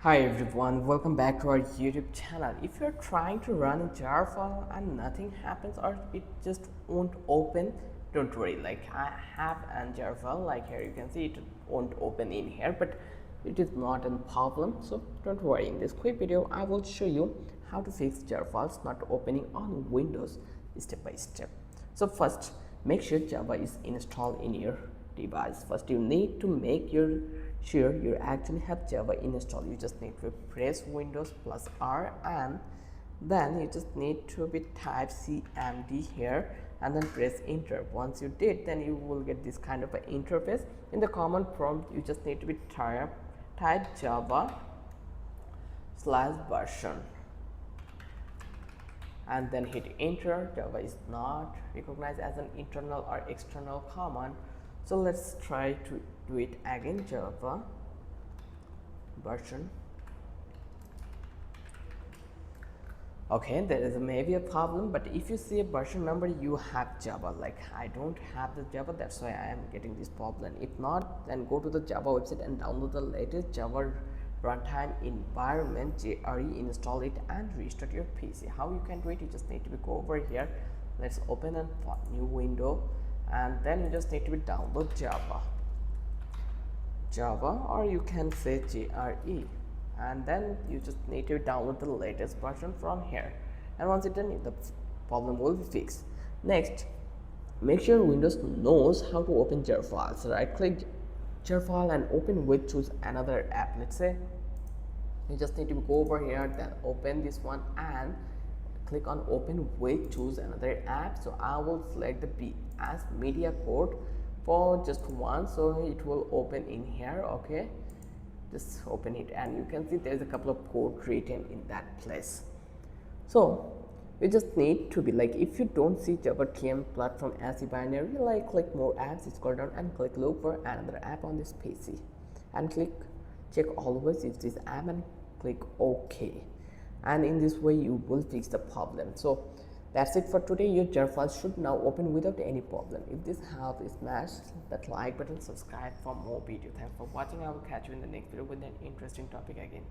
Hi everyone, welcome back to our YouTube channel. If you're trying to run a jar file and nothing happens or it just won't open, don't worry. Like I have a jar file, like here you can see it won't open in here, but it is not a problem, so don't worry. In this quick video I will show you how to fix jar files not opening on Windows step by step. So first, make sure Java is installed in your device. First you need to make sure you actually have Java installed. You just need to press Windows plus R, and then you just need to be type cmd here and then press enter. Once you did, then you will get this kind of an interface. In the command prompt you just need to be type java slash version and then hit enter. Java is not recognized as an internal or external command, so let's try to do it again. Java version. Okay, there is maybe a problem, but if you see a version number, you have Java. Like I don't have the Java, that's why I am getting this problem. If not, then go to the Java website and download the latest Java runtime environment JRE, install it and restart your PC. How you can do it? You just need to go over here. Let's open a new window, and then you just need to download Java, or you can say JRE, and then you just need to download the latest version from here. And once it's done, the problem will be fixed. Next, make sure Windows knows how to open jar files. Right click jar file and open with choose another app. Let's say you just need to go over here, then open this one and click on open with choose another app. So I will select the B as media code for just one, so it will open in here. Okay, just open it and you can see there's a couple of code written in that place. So you just need to be like, if you don't see Java TM platform as a binary, like click more apps, scroll down and click look for another app on this PC and click check always if this app and click OK, and in this way you will fix the problem. So that's it for today. Your jar file should now open without any problem. If this helped, smash that like button, subscribe for more videos. Thanks for watching. I will catch you in the next video with an interesting topic again.